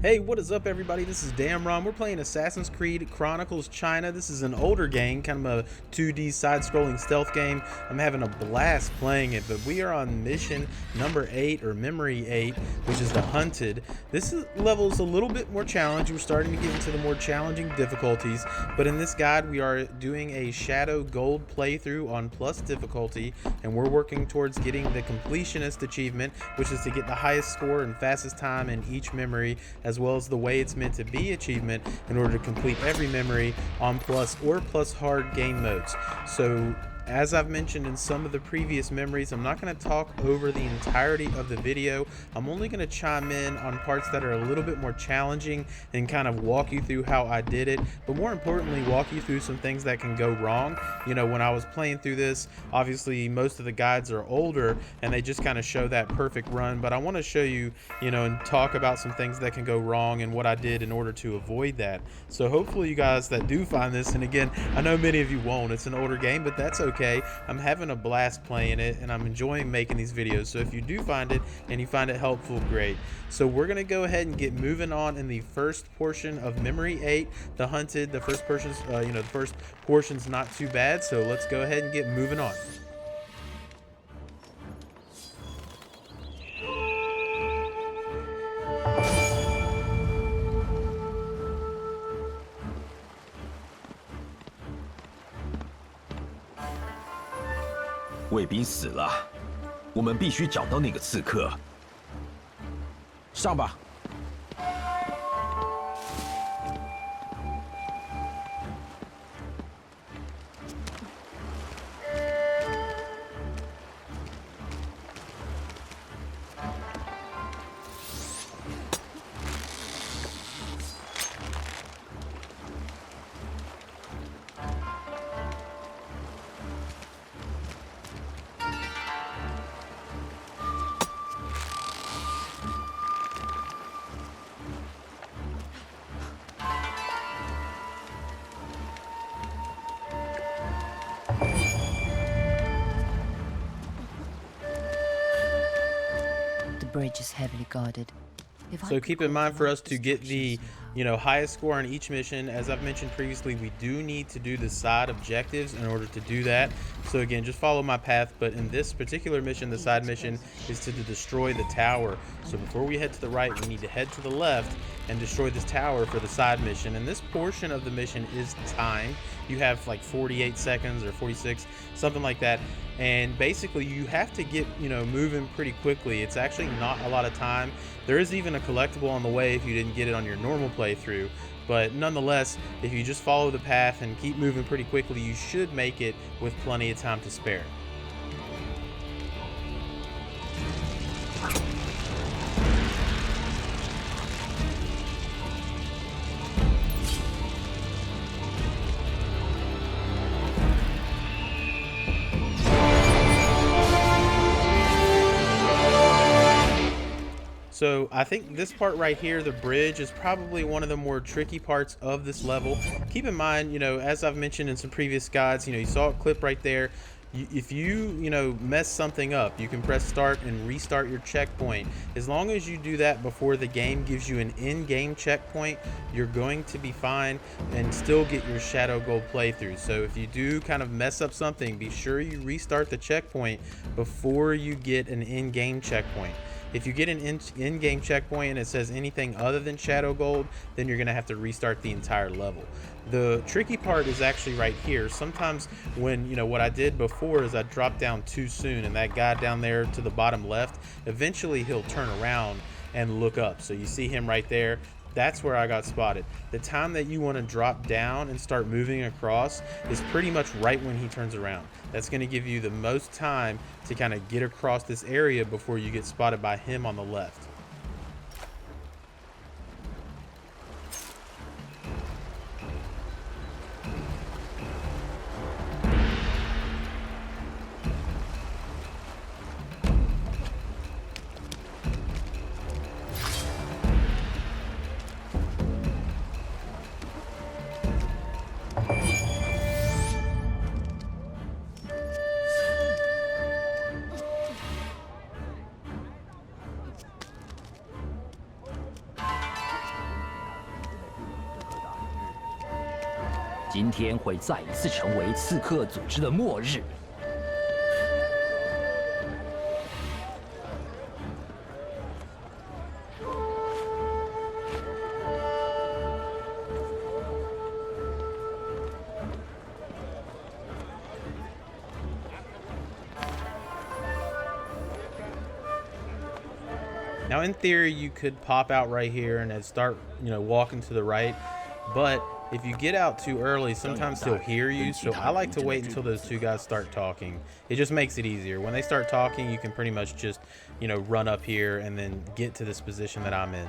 Hey, what is up everybody? This is Damron. We're playing Assassin's Creed Chronicles China. This is an older game, kind of a 2D side-scrolling stealth game. I'm having a blast playing it, but we are on mission number 8, or Memory 8, which is the Hunted. This level is a little bit more challenging. We're starting to get into the more challenging difficulties, but in this guide we are doing a Shadow Gold playthrough on plus difficulty, and we're working towards getting the Completionist achievement, which is to get the highest score and fastest time in each memory, as well as the way it's meant to be achievement in order to complete every memory on plus or plus hard game modes. So as I've mentioned in some of the previous memories, I'm not going to talk over the entirety of the video. I'm only going to chime in on parts that are a little bit more challenging and kind of walk you through how I did it, but more importantly walk you through some things that can go wrong. You know, when I was playing through this, obviously most of the guides are older and they just kind of show that perfect run, but I want to show you, and talk about some things that can go wrong and what I did in order to avoid that. So hopefully you guys that do find this, and again, I know many of you won't, it's an older game, but that's okay. I'm having a blast playing it and I'm enjoying making these videos. So if you do find it and you find it helpful, great. So we're going to go ahead and get moving on in the first portion of Memory 8, the Hunted. The first portion's, the first portion's not too bad. So let's go ahead and get moving on. "卫兵死了，我们必须找到那个刺客。上吧！" Bridge is heavily guarded. So keep in mind, for us to get the highest score on each mission, as I've mentioned previously, we do need to do the side objectives in order to do that. So again, just follow my path, but in this particular mission, the side mission is to destroy the tower. So before we head to the right, we need to head to the left and destroy this tower for the side mission. And this portion of the mission is timed. You have like 48 seconds or 46, something like that. And basically you have to get moving pretty quickly. It's actually not a lot of time. There is even a collectible on the way if you didn't get it on your normal playthrough, but nonetheless, if you just follow the path and keep moving pretty quickly, you should make it with plenty of time to spare. So I think this part right here, the bridge, is probably one of the more tricky parts of this level. Keep in mind, as I've mentioned in some previous guides, you saw a clip right there. If you mess something up, you can press start and restart your checkpoint. As long as you do that before the game gives you an in-game checkpoint, you're going to be fine and still get your Shadow Gold playthrough. So if you do kind of mess up something, be sure you restart the checkpoint before you get an in-game checkpoint. If you get an in-game checkpoint and it says anything other than Shadow Gold, then you're going to have to restart the entire level. The tricky part is actually right here. Sometimes when, what I did before is I dropped down too soon, and that guy down there to the bottom left, eventually he'll turn around and look up. So you see him right there. That's where I got spotted. The time that you want to drop down and start moving across is pretty much right when he turns around. That's going to give you the most time to kind of get across this area before you get spotted by him on the left. 今天会再一次成为刺客组织的末日。Now, in theory, you could pop out right here and then start, walking to the right. But if you get out too early, sometimes he'll hear you. So I like to wait until those two guys start talking. It just makes it easier. When they start talking, you can pretty much just, run up here and then get to this position that I'm in.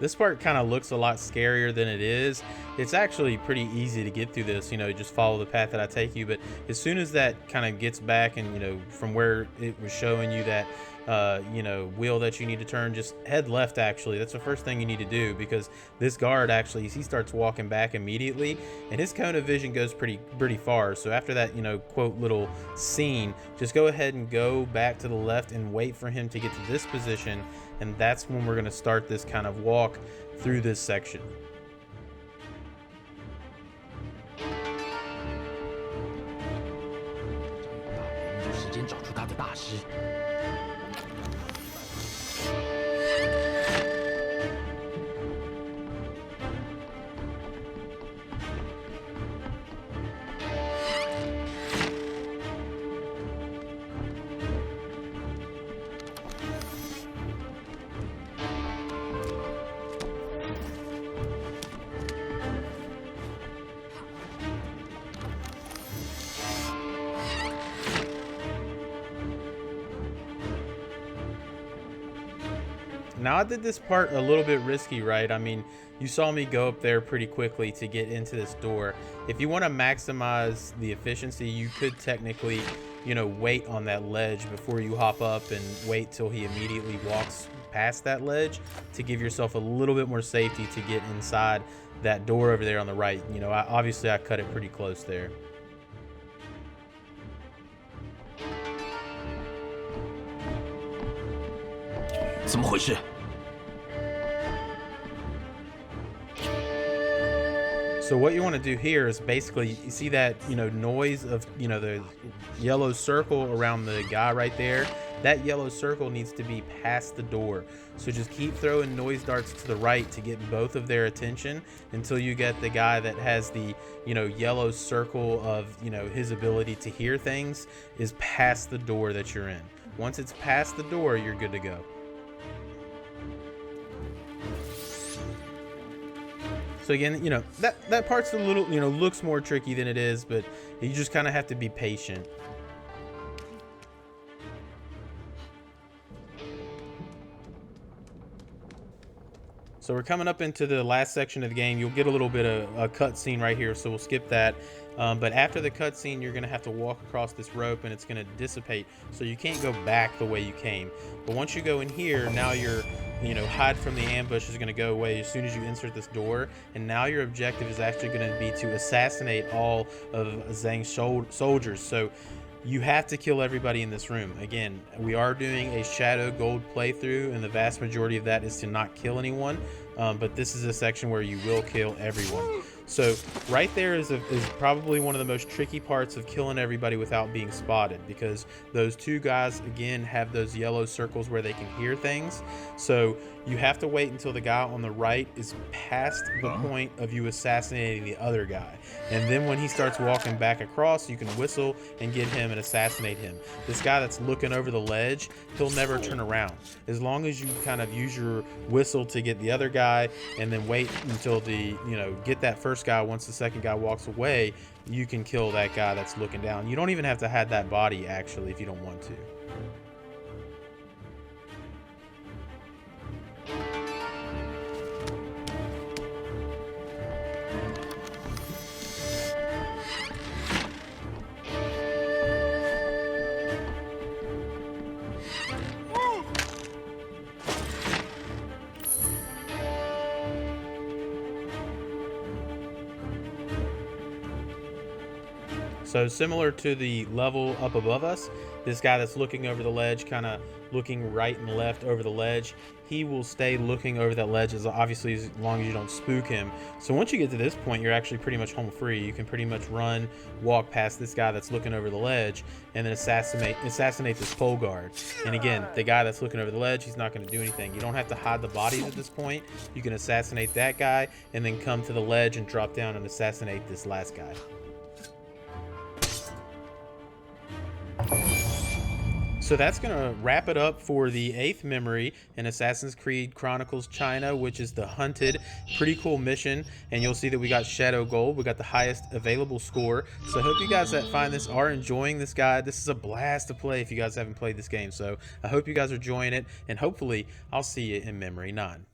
This part kind of looks a lot scarier than it is. It's actually pretty easy to get through this, just follow the path that I take you. But as soon as that kind of gets back and, from where it was showing you that, wheel that you need to turn, just head left, actually. That's the first thing you need to do, because this guard actually, he starts walking back immediately and his cone of vision goes pretty far. So after that, quote, little scene, just go ahead and go back to the left and wait for him to get to this position. And that's when we're going to start this kind of walk through this section. Now, I did this part a little bit risky, right? I mean, you saw me go up there pretty quickly to get into this door. If you want to maximize the efficiency, you could technically, wait on that ledge before you hop up and wait till he immediately walks past that ledge to give yourself a little bit more safety to get inside that door over there on the right. Obviously I cut it pretty close there. So what you want to do here is basically, you see that, noise of, the yellow circle around the guy right there. That yellow circle needs to be past the door. So just keep throwing noise darts to the right to get both of their attention until you get the guy that has the, yellow circle of, his ability to hear things is past the door that you're in. Once it's past the door, you're good to go. So again, that part's a little, looks more tricky than it is, but you just kind of have to be patient. So we're coming up into the last section of the game. You'll get a little bit of a cutscene right here, so we'll skip that. But after the cutscene, you're going to have to walk across this rope, and it's going to dissipate, so you can't go back the way you came. But once you go in here, now your hide from the ambush is going to go away as soon as you insert this door, and now your objective is actually going to be to assassinate all of Zhang's soldiers. So you have to kill everybody in this room. Again, we are doing a Shadow Gold playthrough, and the vast majority of that is to not kill anyone. But this is a section where you will kill everyone. So right there is probably one of the most tricky parts of killing everybody without being spotted, because those two guys again have those yellow circles where they can hear things. So you have to wait until the guy on the right is past the point of you assassinating the other guy, and then when he starts walking back across, you can whistle and get him and assassinate him. This guy that's looking over the ledge, he'll never turn around as long as you kind of use your whistle to get the other guy, and then wait until get that first guy. Once the second guy walks away, you can kill that guy that's looking down. You don't even have to hide that body actually if you don't want to. So similar to the level up above us, this guy that's looking over the ledge, kind of looking right and left over the ledge, he will stay looking over that ledge as long as you don't spook him. So once you get to this point, you're actually pretty much home free. You can pretty much walk past this guy that's looking over the ledge, and then assassinate this pole guard. And again, the guy that's looking over the ledge, he's not going to do anything. You don't have to hide the bodies at this point. You can assassinate that guy and then come to the ledge and drop down and assassinate this last guy. So that's going to wrap it up for the 8th memory in Assassin's Creed Chronicles China, which is the Hunted. Pretty cool mission, and you'll see that we got Shadow Gold. We got the highest available score. So I hope you guys that find this are enjoying this guide. This is a blast to play if you guys haven't played this game. So I hope you guys are enjoying it, and hopefully I'll see you in Memory 9.